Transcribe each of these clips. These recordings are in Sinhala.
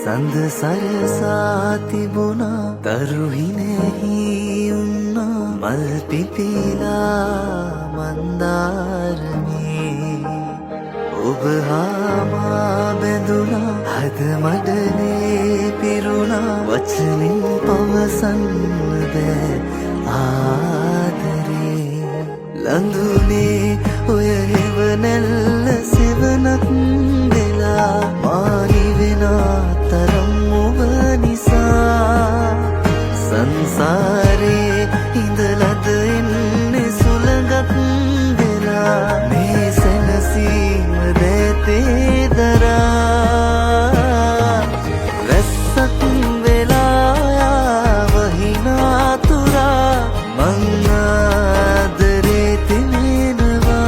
සඳ සරසා තිබුණා තරුහිනෙහි උන්නා මල් පිපිලා මන්දාරමේ ඔබ හාමා බැඳුණා හද මඩනේ පිරුණා වචනින් පවසන්න බෑ ආදරේ ලඳුනේ ඔය හෙවනැල්ල සෙවනක් වෙලා මාහි වෙනා තරම් ඔබ නිසා සංසාරේ ඉඳලද එන්නේ සුළඟක් වෙලා මේ සැනසීම දැතේ දරා වැස්සක් වෙලා වහිනා තුරා මං ආදරේ තෙමෙනවා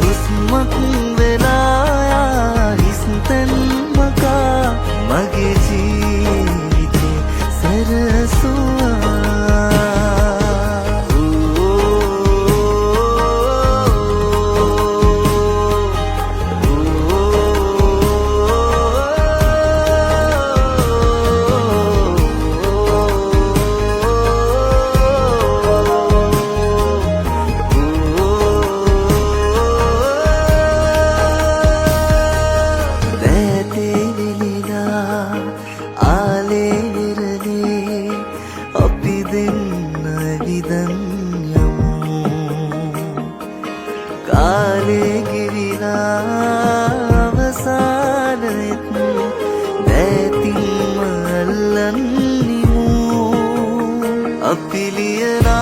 හුස්මක් වෙලා හිස්තැන් මකා මගේ ජීවිතේ සැරසුවා කාලේ ගිවිලා අවසානයත් දැතින්ම අල්ලන්නිමු අපි ලියනා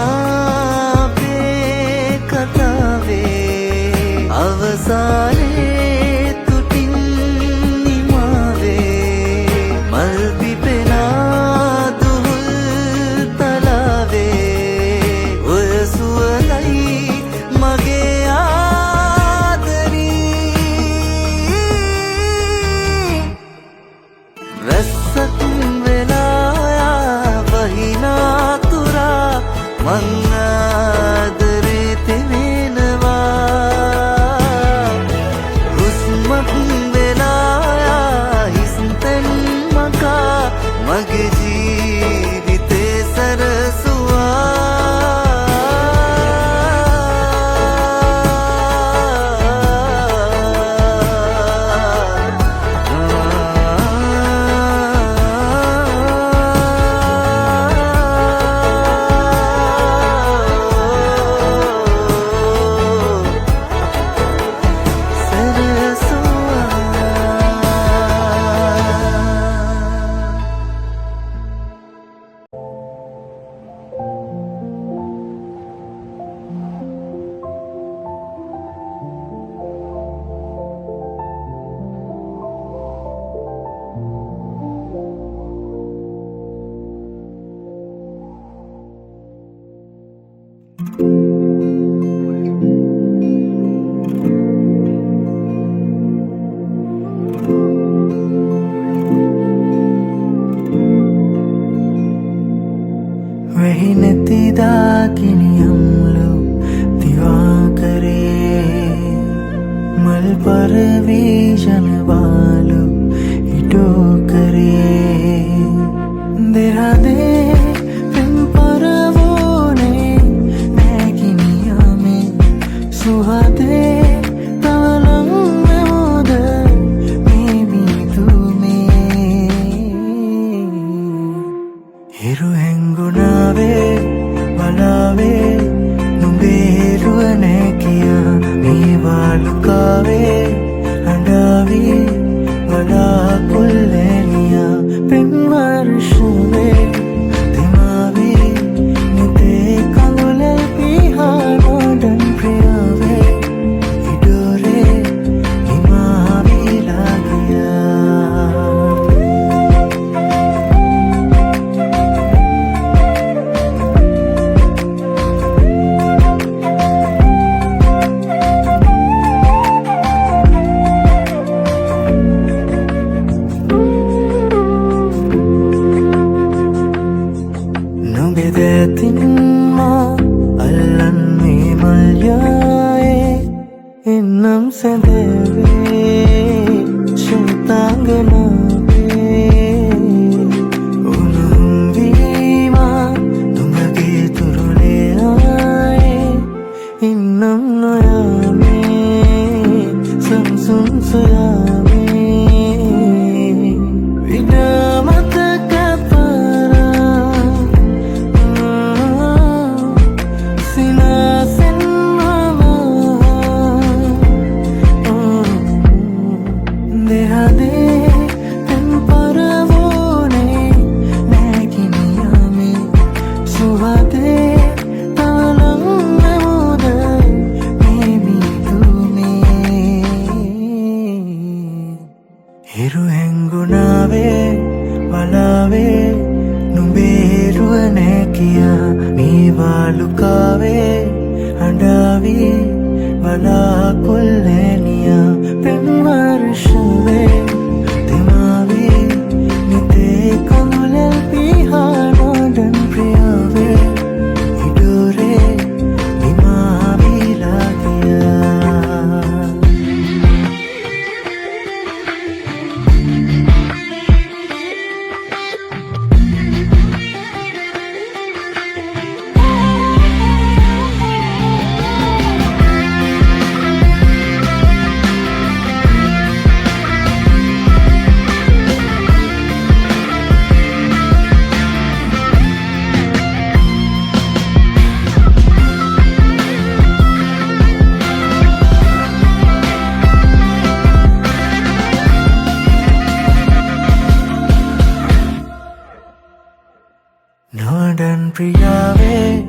අපේ කතාවේ අවසානයේ තුටින් නිමාවේ මල් පිපෙනා දුහුල් තලාවේ ඔය සුවලයි මගේ වැස්සක් වෙලා වහිනා තුරා මං ආදරේ තෙමෙනවා හුස්මක් වෙලා හිස්තැන් මකා මගේ ජීවිතේ සැරසුවා වෙහි නැතිදා කිනියම්ලු දිවා කරේ මල් පරවීෂණ බාලු ඉටෝ කරේ දෙරදේ පෙම් පරවෝනේ නැගිනියමේ සුහදේ තවලං මෙමෝද මේ මිතුමේ හිරු හැංගුණාවේ වලාවේ නුඹේ රුවනේ කියා මේ වාලුකාවේ අඬාවී වලාකුල්ලෙනියා පෙම් වර්ෂවේ දිමාවේ නිතේ කඳුලේ පිහා නොඩන් ප්‍රියාවේ ඉඩෝරේ හිමාවිලා ගියා දැතින්මා අල්ලන්නේ මල්යායේ එන්නම් සැඳවේ ශ්‍රෝතාංගනාවේ උණුවීමා තුඹගේ තුරුලේ ආයේ ඉන්නම් නොයාමේ සංසුන් සොයාමේ විඩමතක පාරා සිනාසෙන් දෙහදේ තැන් පරවෝනේ නැගිනියාමේ සුවදේ තවලං නැමුද මේ මිදුමේ හිරු හැංගුණාවේ වලාවේ නුඹේරුව නෑ කියා මේ වාලුකාවේ අඬාවී බලාකොල්ලෑනියා පෙන් වර්ෂවේ දෙමාවේ නිතේ කඳුලැල් පිහා නොඩන් ප්‍රියාවේ ඉඩුරේ නිමාවිලා ගියා නොඩන් ප්‍රියාවේ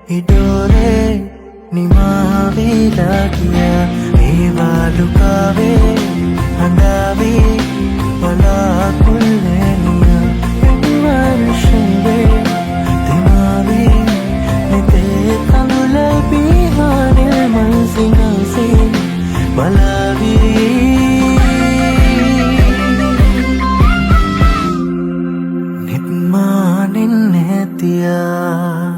ඉඩෝරේ නිමාවිලා ගියා මේ වාලුකාවේ අඬාවී බලාකොල්ලෑනියා පෙන් වර්ෂවේ දෙමාවේ නිතේ කඳුලැල් පිහා නිල්මල් සිනාසේ බලාවී නිත්මානින් නැතියා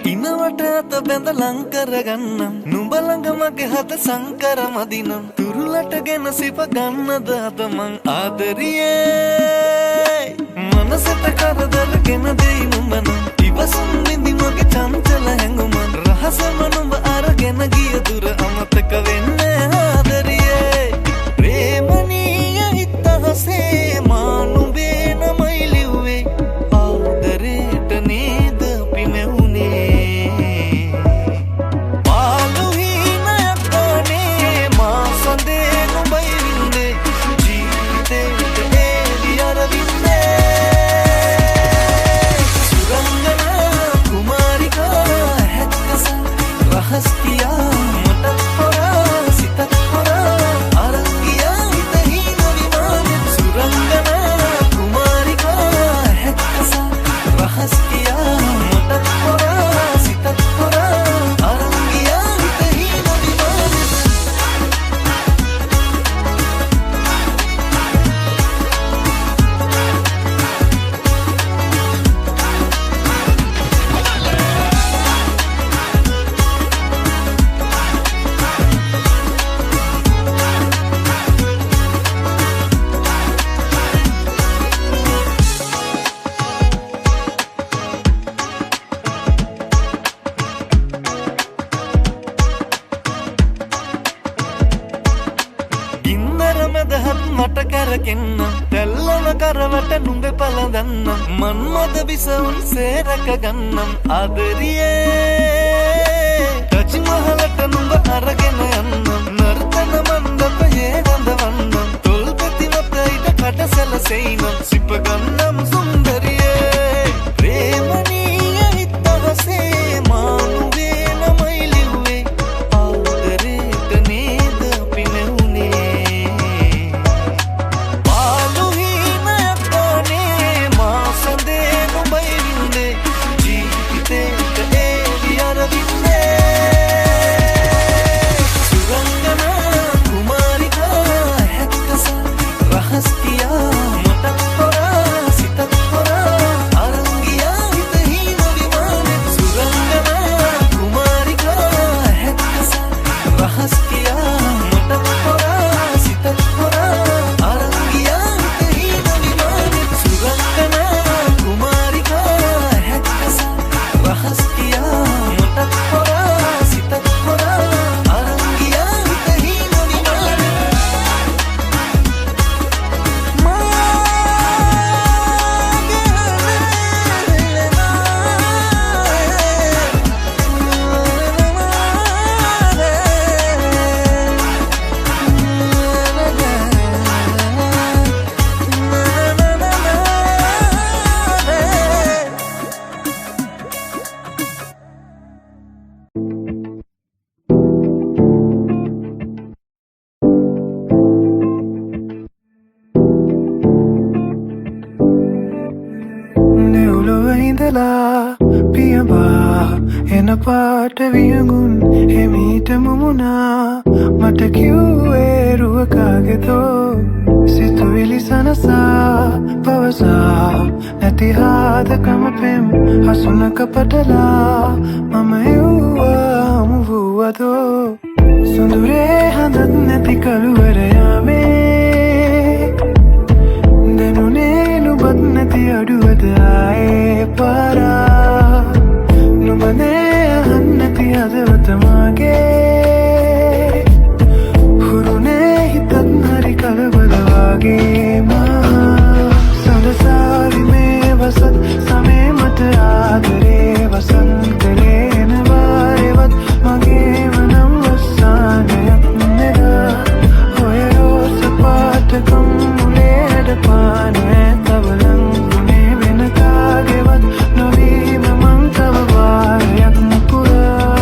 ඉනවට අත බැඳ ලං කරගන්නම් නුඹ ළඟ මගේ හද සංකර මදිනම් තුරුලටගෙන සිප ගන්නද අද මං ආදරියේ මනසට කරදරගෙන දෙයි නුඹනම් ඉවසුම් විඳි මගේ චංචල හැඟුමන් රහසම නුඹ අරගෙන ගිය දුර අමතක වෙන්නේ ආදරියේ ප්‍රේමනීය හිතහසේ මා නුඹේ නමයි ලිව්වේ ආදරේට නේද අපි මැවුනේ පාළු හීනයක් ගානේ මා සඳේ නුඹයි වින්දේ ජීවිතේට එළි අරවින්දේ සුරංගනා කුමාරිකා හැක්කස රහස් කියා මට හොරා සිතත් හොරා අරන් ගියා හිත හීන විමානෙ සුරංගනා කුමාරිකා හැක්කස රහස් කියා මට හොරා සිතත් හොරා අරන් ගියා හිත හීන විමානෙ ගින්නර මැදහත් මට කැරකෙන්න තැල්ලන කරවට නුඹ පලදන්න මන්මද විසවුන් සේරක ගන්නම් ආදරියේ ටච් මහලට නුඹ අරගෙන යන්නම් නර්තන මණ්ඩපයේ රඳවන්නම් තොල් පෙති මත ඉඩ කට සැලසෙයිනම් සිප ගන්නම් සුන්දරියේ ප්‍රේමනීය හිතහසේ මා නුඹේ නමයි ලිව්වේ ආදරේට නේද අපි මැවුනේ පාළු හීනයක් ගානේ මා සඳේ නුඹයි වින්දේ ජීවිතේට එළි අරවින්දේ රහස් කියා මට හොරා සිතත් හොරා අරන් ගියා හිත විමානේ සුරංගනා කුමාරිකා හැක්කස රහස් කියා මට හොරා සිතත් හොරා අරන් ගියා හිත විමානේ එන පාට වියඟුන් එමීට මුමුණා මට කිව්වේ රුවකාගෙතෝ සිතුවිලි සනසා පවසා නැති හාදකම පෙම් හසුනක පටලා මම එව්වා මුවුවදෝ සුඳුරේ හඳත් නැති කළුවර යාමේ දැනුනේ නුබත් නැති අඩුවද ආයේ පාරා නුඹනේ අහන්නති අදවත මාගේ හුරුනේ හිතත් හරි කලබල වගේ මා සඳසාවි මේ වසත් සමේ මට ආදරේ වසන්තලේ එන වාරෙවත් මගේ වනම් වස්සානයක් නෙදා ඔය රෝස පාටකම් මුලේ හැඩ පානේ තවලන් ගුණේ වෙන කාගෙවත් නොවීම මං තව වාරයක් මුකුරා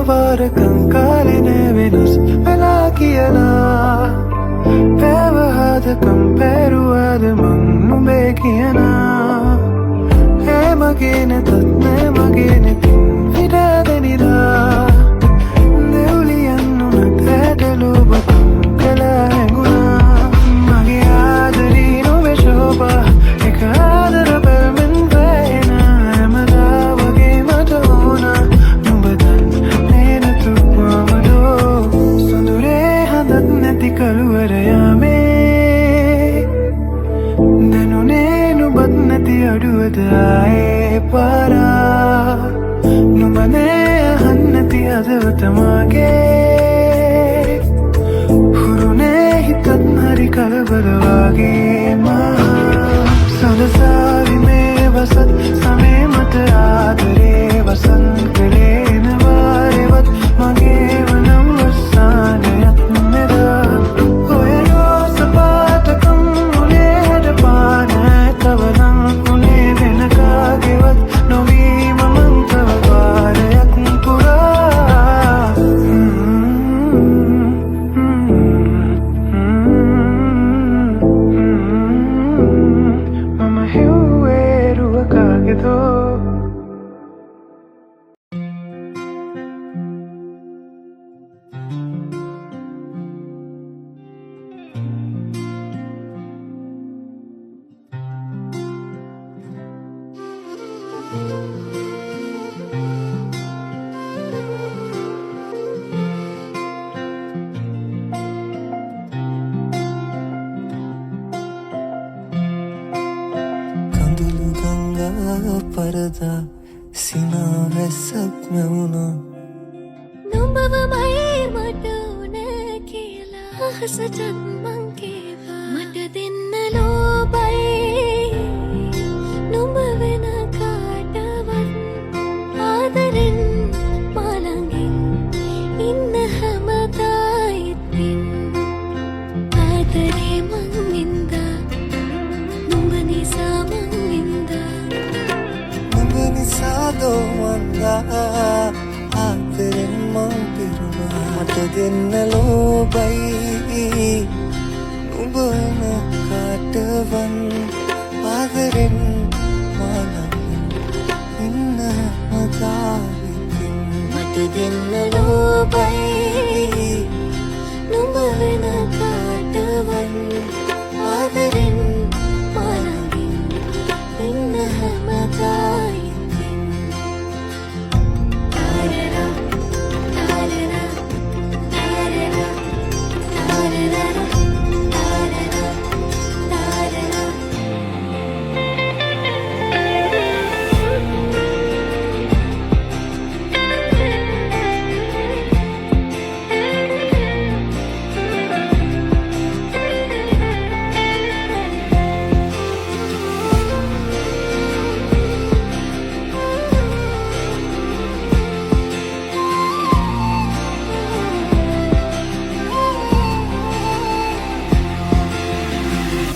වාරකං කාලෙනේ වෙනස් වෙලා කියලා පැවහදකම් පැරුවද මං නුඹේ කියනා ඒ මගේ නැතත් නෑ මගේ නැතින් විඩාදනිදා දෙව්ලියන් උනත් ඇටලෝබකම් කලා හැඟුණා මගේ ආදරී නොවේ ශෝභා එක ආදර පැල්මෙන් වැහෙන හැමදා වගේ මට ඕනා නැති කළුවර යාමේ දැනුනේ නුබත් නැති අඩුවද ආයේ පාරා නුඹනේ අහන්නති අදවත මාගේ හුරුනේ හිතත් හරි කලබල වගේ මා සඳසාවි මේ වසත් සමේ මට ආදරේ වසන්තලේ එන වාරෙවත් මගේ වනම් වස්සානයක් නෙදා ඔය රෝස පාටකම් මුලේ හැඩ පානේ තවලන් උනේ වෙන කාගෙවත් නොවීම මං තව වාරයක් පුරා මම හිව්වේ රුවකාගෙතෝ පරදා සිනා වැස්සක් මැවුණා නුඹවමයි මට උන කියලා අහසටත් මං කේවා මට දෙන්න ලෝබයි නුඹ වෙන කාටවත් ආදරෙන් මාළඟින් ඉන්න හැමදා ඉතින් ආදරේ මං වින්දා නුඹ නිසා මං වින්දා නිසාදෝ වන්දා ආදරෙන් මං පිරුණා මට දෙන්න ලෝබයි නුඹන කාටවන් ආදරෙන් මානම් ඉන්න මතාවිතින් මට දෙන්න ලෝබයි නුඹ වෙන කාටවන් ආදරෙන් මානමින් ඉන්න හැමදායිතින් තාරරා තාරරා තාරරා තාරරා තාරරා තාරරා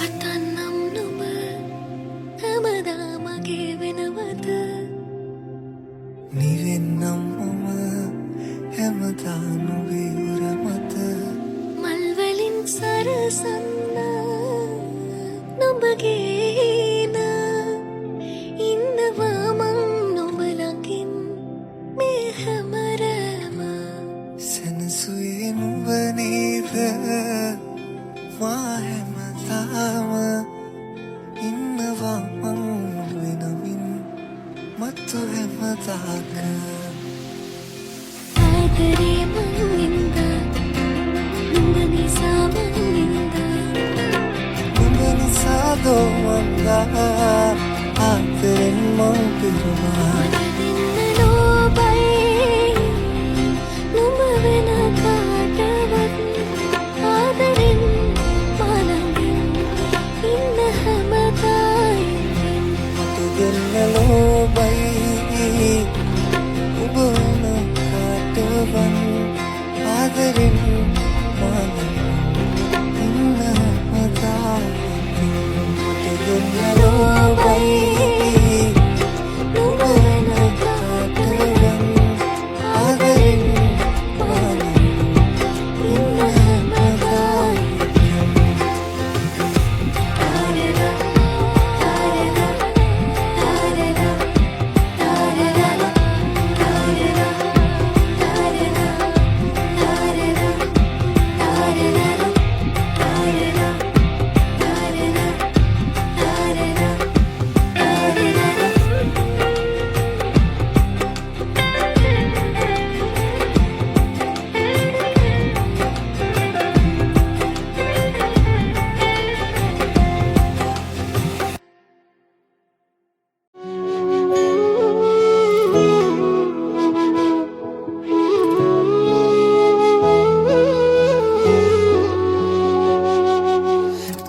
අතන්නම් නුඹ හැමදා මගේ වෙනවද නිවෙන්නම් මම හැමදා නුඹේ උර මත මල් වලින් සරසන්න නුඹගේන ඉන්නවා මං නුඹ ළඟින් මේ හැමරම සැනසුවේ නුඹ නේද මා හැමදාම ඉන්නවා මං වෙනමින් මතු හැමදාක ආදරේ මං නින්දා නුඹ නිසා මං නින්දා නුඹ නිසා දෝමන්දා ආදරෙන් මං පිරුණා මට දෙන්න ලෝබයි නුඹ වෙන කාටවත් ආදරෙන් මානමින් ඉන්න හැමදායිතින් මට දෙන්න ලෝබයි උඹන කාටවන් ආදරෙන් මානම් ඉන්න මතාවිතින් මට දෙන්න ලෝබයි නුඹ වෙන කාටවන් ආදරෙන් මානම් ඉන්න හැමදායිතින් තාරරා තාරරා තාරරා තාරරා තාරරා තාරරා තාරරා තාරරා තාරරා තාරරා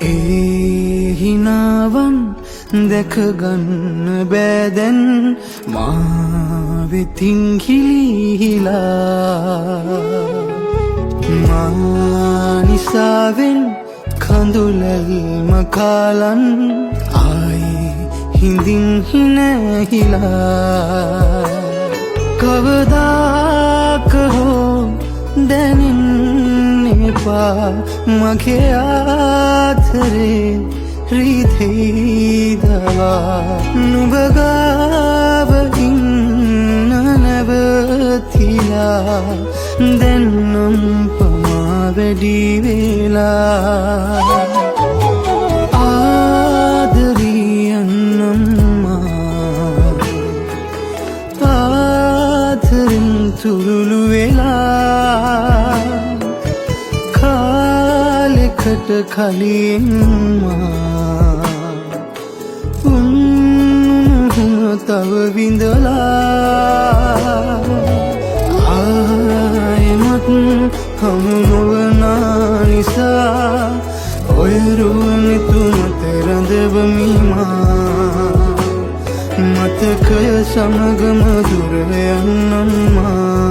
ඒ හිනාවන් දැකගන්න බෑදැන් මා වෙතින් හිලිහිලා මා නිසාවෙන් කඳුලල්ම කාලන් ආයි හිඳින් හිනැහිලා කවදාක හෝ දැනෙන්න එපා මගේ ආදරේ රිදෙයිදවා නුඹ ගාව ඉන්න නැවතිලා දැන්නම් පමා වැඩි වෙලා ආදරියන්නම්මා ආදරෙන් තුරුළු වෙලා කාලෙකට කලින්මා උන්නුහුම තව විඳලා ආයෙමත් හමු නොවනා නිසා ඔය රුවනි තුම තෙරඳවමිමා මතකය සමගම දුර යන්නම්මා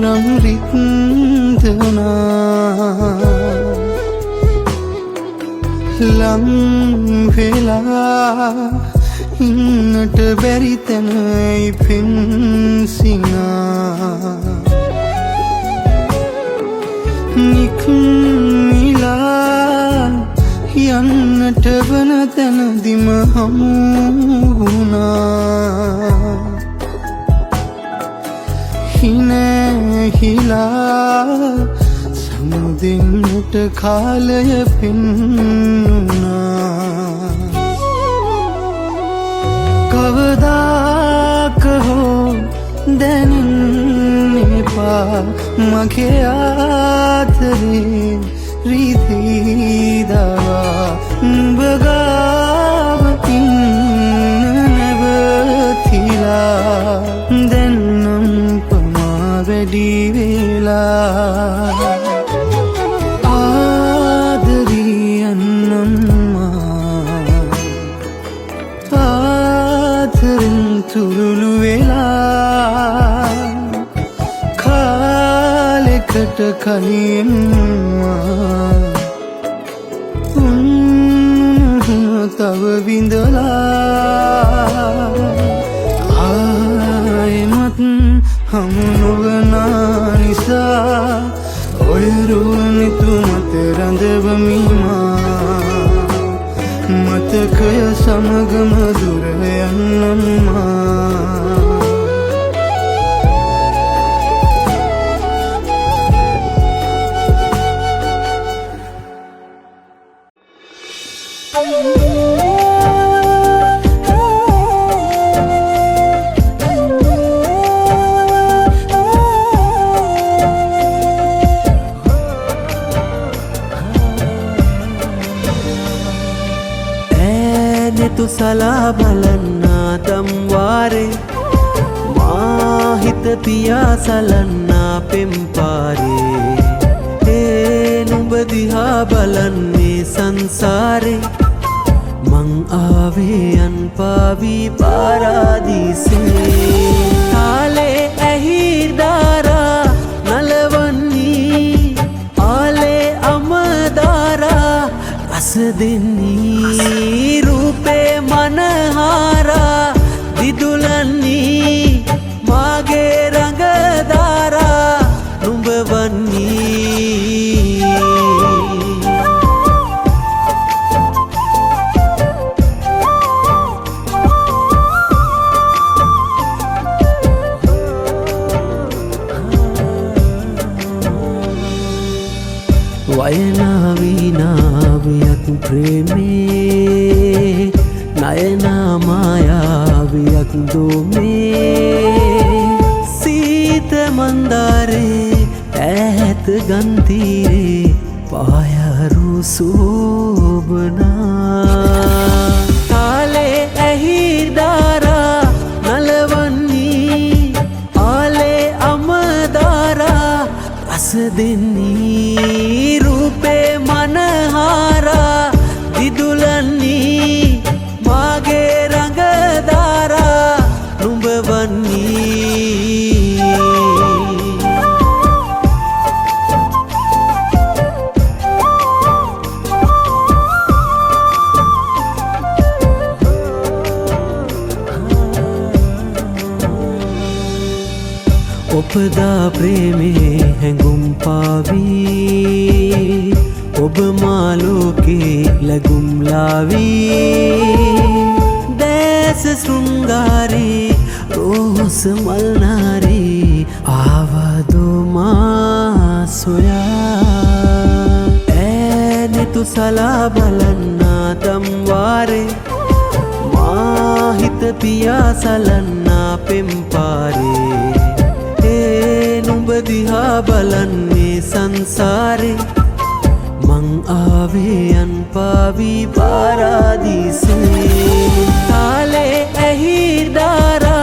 නම් රිද්දනා ලම් වෙලා ඉන්නට බැරි තැනයි පෙන්සිනා නික්මිලා යන්නට වන තැනදිම හමු වුණා හිනැහිලා සමුදෙන්නට කාලය පෙන්නුනා කවදාක හෝ දැනෙන්න එපා මගේ ආදරේ රිදීදවා නුඹ ගාව ඉන්න නැවතිලා දැන්නම් පමා වැඩි වෙලා තුරුළු වෙලා කාලෙකට කලින් තව විඳලා ආයෙමත් හමු නොවනා නිසා ඔය රුවනිතු මත රඳවමිමා මතකය සමගම දුර යන්නම්මා tu salah balanna damware mahita piya salanna pempare e numba diha balanne sansare man aave anpavi paradise tale ahirdara nalavanni ale amadara asadenni मनहारा दिदुलन्नी मागे रंगदारा नुंबवन्नी वयना विनावियक प्रेमे नयना मायावियक दो में सीत मंदारे ऐत गंतीरे पायारू सोबना ताले अहिदारा नलवन्नी आले अमदारा रस दिन्नी रूपे मनहारा दिदुलन्नी मागे रंगदारा नुंबवन्नी उपदा प्रेमे हैंगुम पावी ඔබ මාලෝකේ ලැබුම් ලාවී දැස සෘංගාරේ රෝස මල්නාරේ ආවදෝ මා සොයා ඈනේ තු සලා බලන්නා දම්වාරේ මා හිත පියා සලන්නා පෙම්පාරේ ඒ නුඹ දිහා බලන්නේ සංසාරේ मन आवे अनपावी पारादीसे ताले अहिदारा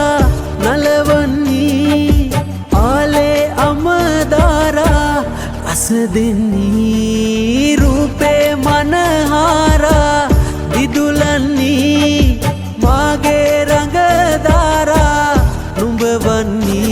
नलवन्नी आले अमदारा असदिन्नी रूपे मनहारा दिदुलन्नी मागे रंगदारा नुंबवन्नी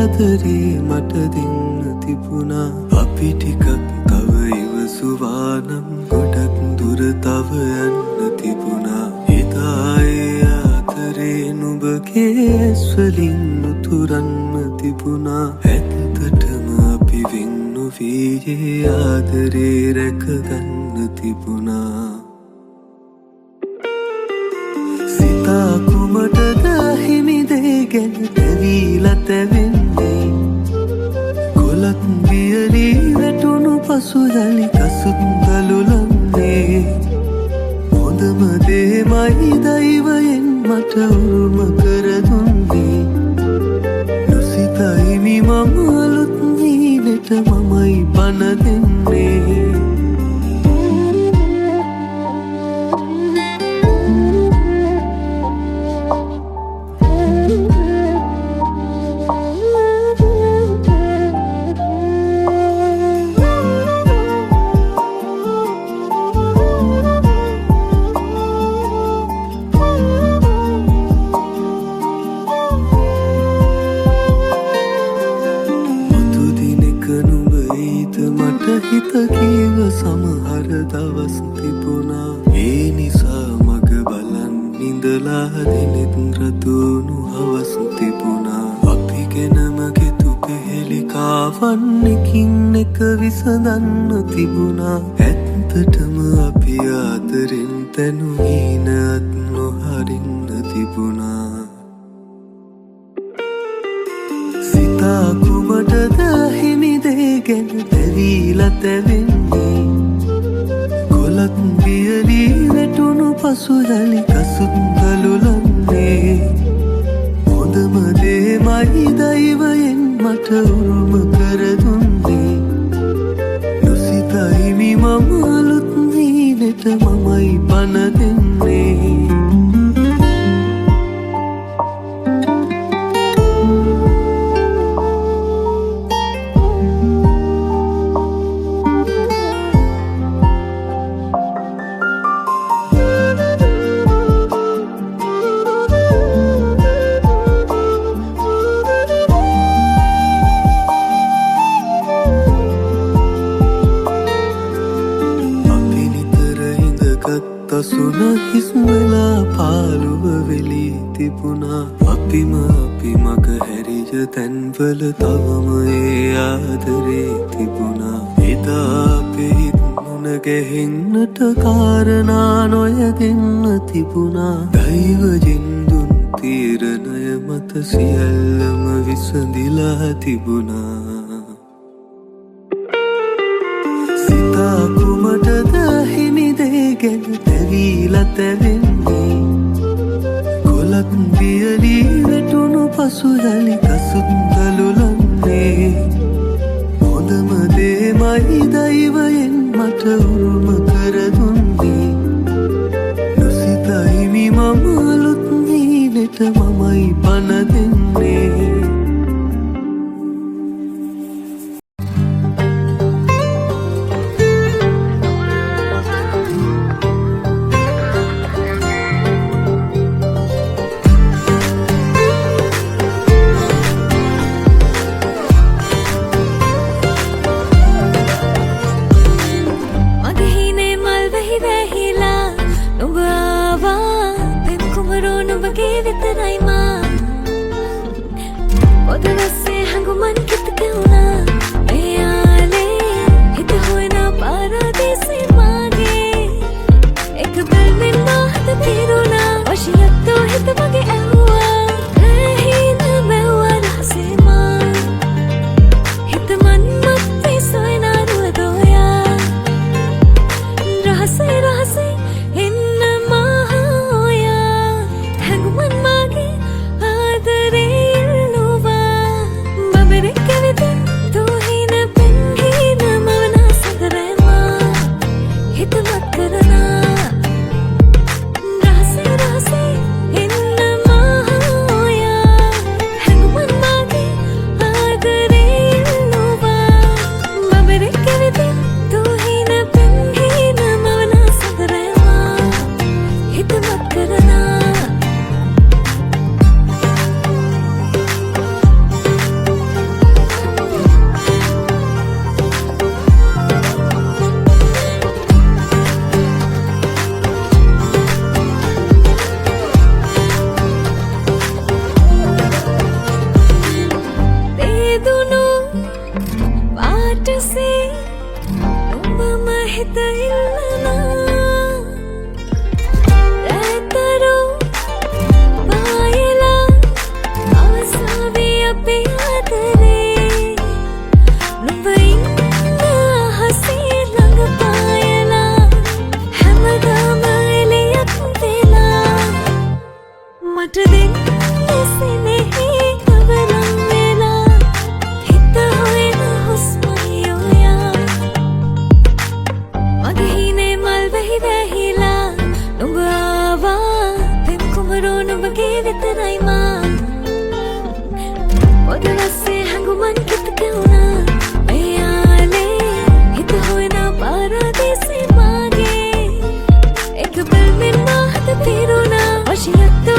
ආදරේ මට දෙන්න තිබුණා අපි ටිකක් තව ඉවසුවානම් ගොඩක් දුර තව යන්න තිබුණා එදා ඒ ආදරේ නුඹගේ ඇස්වලින් උතුරන්න තිබුණා ඇත්තටම අපි වෙන් නොවී ආදරේ රැකගන්න තිබුණා සිතා කුමටද හිමිදේ ගැන දැවීලා තැවෙන්නේ කොලත් වියලී වැටුණු පසු යලි කසුත් දලුලන්නේ හොඳම දේමයි දෛවයෙන් මට උරුම කර දුන්නේ නොසිතයිමි මම අලුත් නීනෙට මමයි පණ දෙන්නේ හිත කීව සමහර දවස් තිබුණා ඒ නිසා මග බලන් ඉඳලා දිනෙත් රතුණු හවස් තිබුණා අපි ගැනම ගෙතු පෙහෙලි කාවන්නකින් එක විසඳන්න තිබුණා ඇත්තටම අපි ආදරෙන් තැනුහීනත් නොහරින්න තිබුණා සිතා කුමටද හිමිදේ ගැන දැවීලා තැවෙන්නේ කොලත් වියලී වැටුණු පසු යලි කසුත් දලුලන්නේ හොඳම දේමයි දෛවයෙන් මට උරුම කර දුන්නේ නොසිතයිමි මම අලුත් නීනෙට මමයි පණ දෙන්නේ සුන හිස්මලා පාළුව වෙලී තිබුණා අපිම අපි මග හැරිය තැන්වල තවම ඒ ආදරේ තිබුණා එදා අපේ හිත් මුණ ගැහෙන්නට කාරණා නොයදෙන්න තිබුණා දෛවයෙන් දුන් තීරණය මත සියල්ලම විසඳිලා තිබුණා සිතා කුමටද හිමිදේ ගැන දැවීලා තැවෙන්නේ කොලත් වියලී වැටුණු පසු යලි කසුත් දලුලන්නේ හොඳම දේමයි දෛවයෙන් මට උරුම කර දුන්නේ නොසිතයිමි මම අලුත් නීනෙට මමයි පණ දෙන්නේ මගේ වශියත්ත